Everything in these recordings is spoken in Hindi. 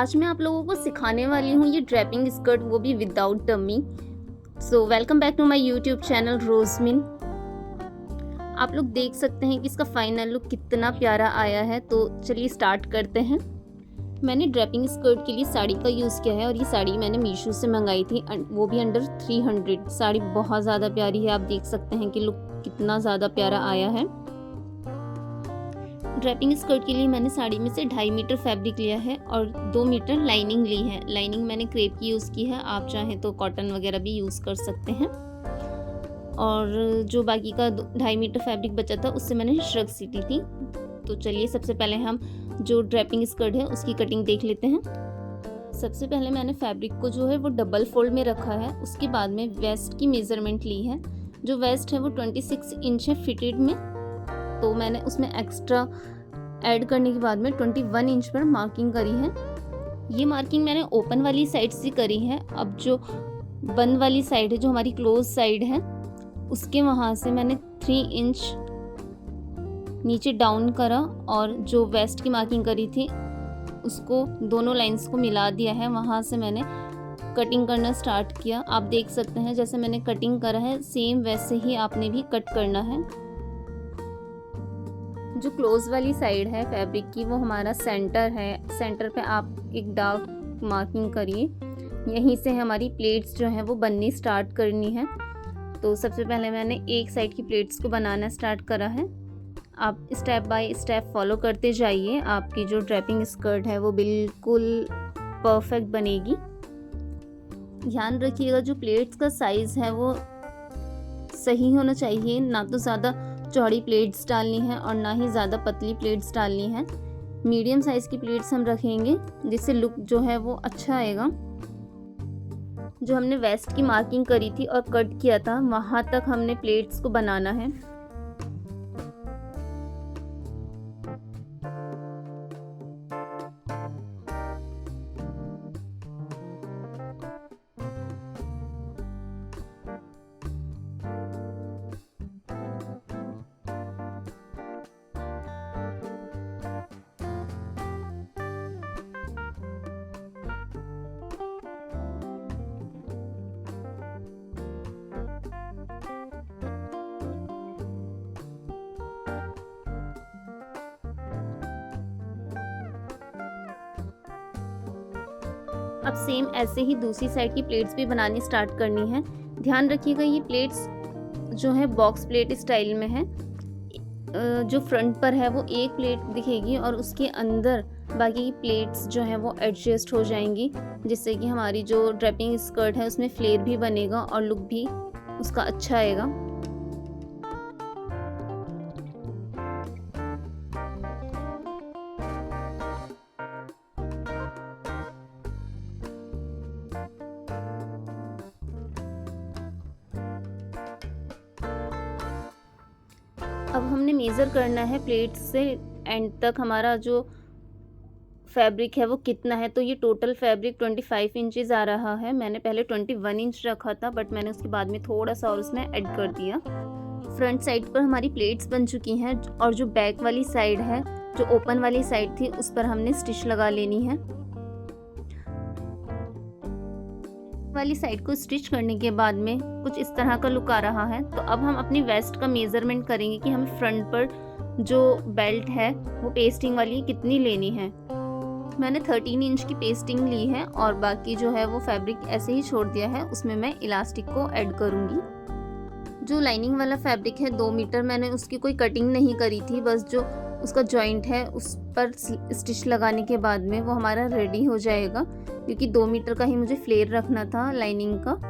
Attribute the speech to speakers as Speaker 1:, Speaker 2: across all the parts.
Speaker 1: आज मैं आप लोगों को सिखाने वाली हूँ ये ड्रैपिंग स्कर्ट, वो भी without dummy. So welcome back to my YouTube channel Rozmin. आप लोग देख सकते हैं कि इसका फाइनल लुक कितना प्यारा आया है। तो चलिए स्टार्ट करते हैं। मैंने ड्रैपिंग स्कर्ट के लिए साड़ी का यूज़ किया है और ये साड़ी मैंने मीशो से मंगाई थी, वो भी अंडर 300। साड़ी बहुत ज़्यादा प्यारी है, आप देख सकते हैं कि लुक कितना ज़्यादा प्यारा आया है। ड्रैपिंग स्कर्ट के लिए मैंने साड़ी में से 2.5 मीटर फैब्रिक लिया है और 2 मीटर लाइनिंग ली है। लाइनिंग मैंने क्रेप की यूज़ की है, आप चाहें तो कॉटन वगैरह भी यूज़ कर सकते हैं। और जो बाकी का 2.5 मीटर फैब्रिक बचा था उससे मैंने श्रग सीटी थी। तो चलिए सबसे पहले हम जो ड्रैपिंग स्कर्ट है उसकी कटिंग देख लेते हैं। सबसे पहले मैंने फैब्रिक को जो है वो डबल फोल्ड में रखा है। उसके बाद में वेस्ट की मेज़रमेंट ली है। जो वेस्ट है वो 26 इंच है फिटेड में, तो मैंने उसमें एक्स्ट्रा ऐड करने के बाद में 21 इंच पर मार्किंग करी है। ये मार्किंग मैंने ओपन वाली साइड से करी है। अब जो बंद वाली साइड है, जो हमारी क्लोज साइड है, उसके वहाँ से मैंने 3 इंच नीचे डाउन करा और जो वेस्ट की मार्किंग करी थी उसको दोनों लाइंस को मिला दिया है। वहाँ से मैंने कटिंग करना स्टार्ट किया। आप देख सकते हैं जैसे मैंने कटिंग करा है सेम वैसे ही आपने भी कट करना है। जो क्लोज वाली साइड है फैब्रिक की वो हमारा सेंटर है। सेंटर पे आप एक डार्क मार्किंग करिए। यहीं से हमारी प्लेट्स जो हैं वो बननी स्टार्ट करनी है। तो सबसे पहले मैंने एक साइड की प्लेट्स को बनाना स्टार्ट करा है। आप स्टेप बाय स्टेप फॉलो करते जाइए, आपकी जो ड्रैपिंग स्कर्ट है वो बिल्कुल परफेक्ट बनेगी। ध्यान रखिएगा जो प्लेट्स का साइज़ है वो सही होना चाहिए, ना तो ज़्यादा चौड़ी प्लेट्स डालनी है और ना ही ज़्यादा पतली प्लेट्स डालनी है। मीडियम साइज़ की प्लेट्स हम रखेंगे जिससे लुक जो है वो अच्छा आएगा। जो हमने वेस्ट की मार्किंग करी थी और कट किया था वहाँ तक हमने प्लेट्स को बनाना है। अब सेम ऐसे ही दूसरी साइड की प्लेट्स भी बनानी स्टार्ट करनी है। ध्यान रखिएगा ये प्लेट्स जो है बॉक्स प्लेट स्टाइल में है। जो फ्रंट पर है वो एक प्लेट दिखेगी और उसके अंदर बाकी की प्लेट्स जो हैं वो एडजस्ट हो जाएंगी, जिससे कि हमारी जो ड्रैपिंग स्कर्ट है उसमें फ्लेयर भी बनेगा और लुक भी उसका अच्छा आएगा। अब हमने मेज़र करना है प्लेट से एंड तक हमारा जो फैब्रिक है वो कितना है। तो ये टोटल फैब्रिक 25 इंचेस आ रहा है। मैंने पहले 21 इंच रखा था, बट मैंने उसके बाद में थोड़ा सा और उसमें ऐड कर दिया। फ्रंट साइड पर हमारी प्लेट्स बन चुकी हैं और जो बैक वाली साइड है, जो ओपन वाली साइड थी, उस पर हमने स्टिच लगा लेनी है। वाली साइड को स्टिच करने के बाद में कुछ इस तरह का लुक आ रहा है। तो अब हम अपनी वेस्ट का मेज़रमेंट करेंगे कि हमें फ्रंट पर जो बेल्ट है वो पेस्टिंग वाली कितनी लेनी है। मैंने 13 इंच की पेस्टिंग ली है और बाकी जो है वो फैब्रिक ऐसे ही छोड़ दिया है। उसमें मैं इलास्टिक को ऐड करूँगी। जो लाइनिंग वाला फैब्रिक है 2 मीटर, मैंने उसकी कोई कटिंग नहीं करी थी, बस जो उसका जॉइंट है उस पर स्टिच लगाने के बाद में वो हमारा रेडी हो जाएगा, क्योंकि 2 मीटर का ही मुझे फ्लेयर रखना था लाइनिंग का।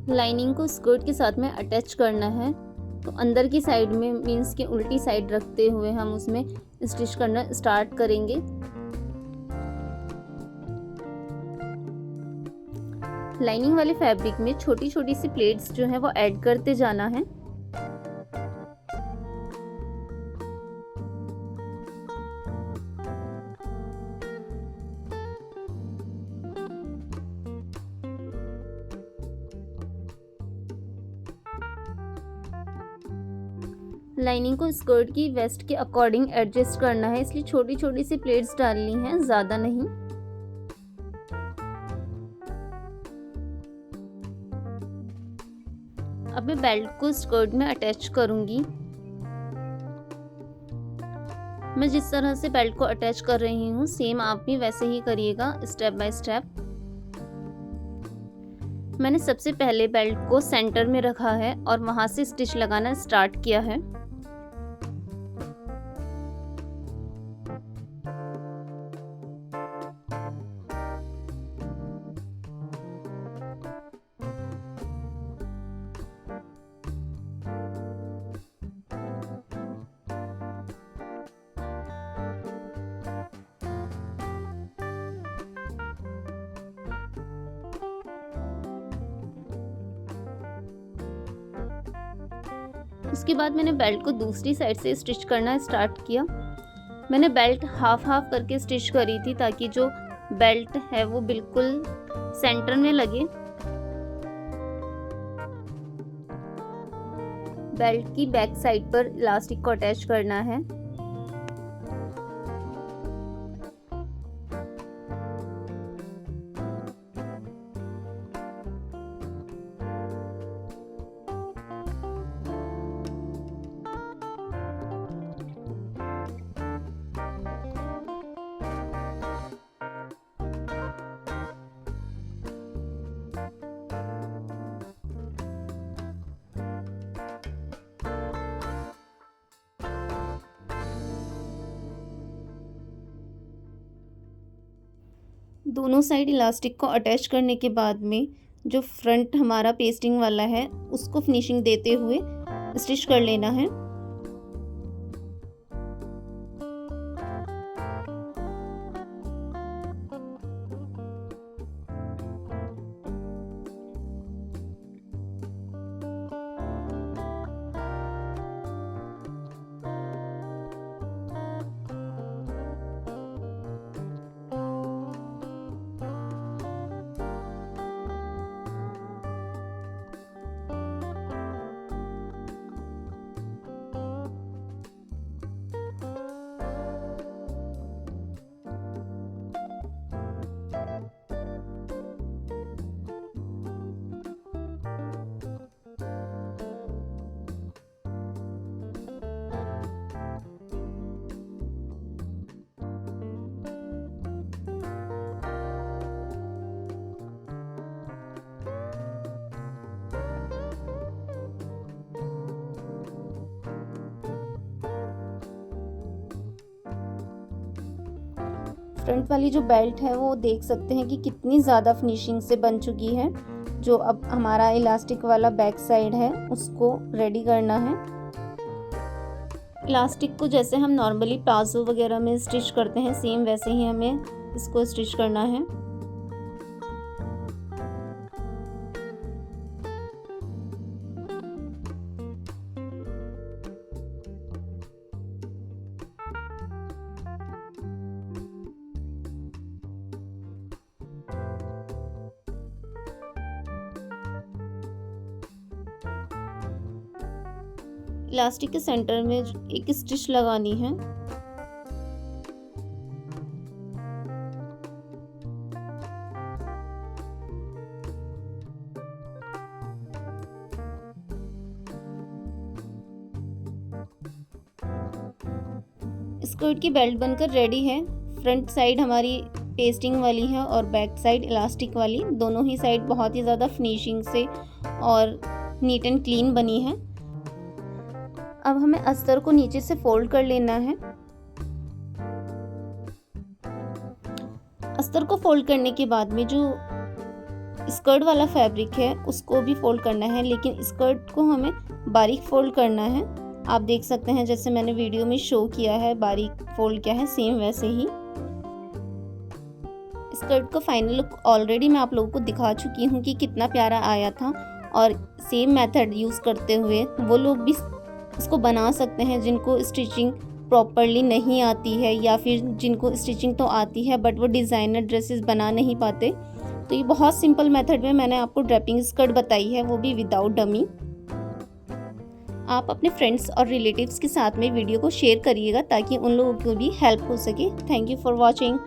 Speaker 1: लाइनिंग को स्कर्ट के साथ में अटैच करना है। तो अंदर की साइड में मीन्स के उल्टी साइड रखते हुए हम उसमें स्टिच करना स्टार्ट करेंगे। लाइनिंग वाले फैब्रिक में छोटी छोटी सी प्लेट्स जो है वो ऐड करते जाना है। लाइनिंग को स्कर्ट की वेस्ट के अकॉर्डिंग एडजस्ट करना है, इसलिए छोटी छोटी सी प्लेट्स डालनी है, ज़्यादा नहीं। अब मैं बेल्ट को स्कर्ट में अटैच करूंगी। मैं जिस तरह से बेल्ट को अटैच कर रही हूँ सेम आप भी वैसे ही करिएगा, स्टेप बाय स्टेप। मैंने सबसे पहले बेल्ट को सेंटर में रखा है और वहां से स्टिच लगाना स्टार्ट किया है। उसके बाद मैंने बेल्ट को दूसरी साइड से स्टिच करना स्टार्ट किया। मैंने बेल्ट हाफ हाफ करके स्टिच करी थी ताकि जो बेल्ट है वो बिल्कुल सेंटर में लगे। बेल्ट की बैक साइड पर इलास्टिक को अटैच करना है। दोनों साइड इलास्टिक को अटैच करने के बाद में जो फ्रंट हमारा पेस्टिंग वाला है उसको फिनिशिंग देते हुए स्टिच कर लेना है। फ्रंट वाली जो बेल्ट है वो देख सकते हैं कि कितनी ज़्यादा फिनिशिंग से बन चुकी है। जो अब हमारा इलास्टिक वाला बैक साइड है उसको रेडी करना है। इलास्टिक को जैसे हम नॉर्मली प्लाजो वगैरह में स्टिच करते हैं सेम वैसे ही हमें इसको स्टिच करना है। इलास्टिक के सेंटर में एक स्टिच लगानी है। स्कर्ट की बेल्ट बनकर रेडी है। फ्रंट साइड हमारी पेस्टिंग वाली है और बैक साइड इलास्टिक वाली, दोनों ही साइड बहुत ही ज़्यादा फिनिशिंग से और नीट एंड क्लीन बनी है। अब हमें अस्तर को नीचे से फोल्ड कर लेना है। अस्तर को फोल्ड करने के बाद में जो स्कर्ट वाला फैब्रिक है उसको भी फोल्ड करना है, लेकिन स्कर्ट को हमें बारीक फोल्ड करना है। आप देख सकते हैं जैसे मैंने वीडियो में शो किया है बारीक फोल्ड किया है, सेम वैसे ही। स्कर्ट का फाइनल लुक ऑलरेडी मैं आप लोगों को दिखा चुकी हूँ कि कितना प्यारा आया था, और सेम मेथड यूज़ करते हुए वो लोग भी इसको बना सकते हैं जिनको स्टिचिंग प्रॉपरली नहीं आती है, या फिर जिनको स्टिचिंग तो आती है बट वो डिज़ाइनर ड्रेसेस बना नहीं पाते। तो ये बहुत सिंपल मेथड में मैंने आपको ड्रेपिंग स्कर्ट बताई है, वो भी विदाउट डमी। आप अपने फ्रेंड्स और रिलेटिव्स के साथ में वीडियो को शेयर करिएगा ताकि उन लोगों को भी हेल्प हो सके। Thank you for watching.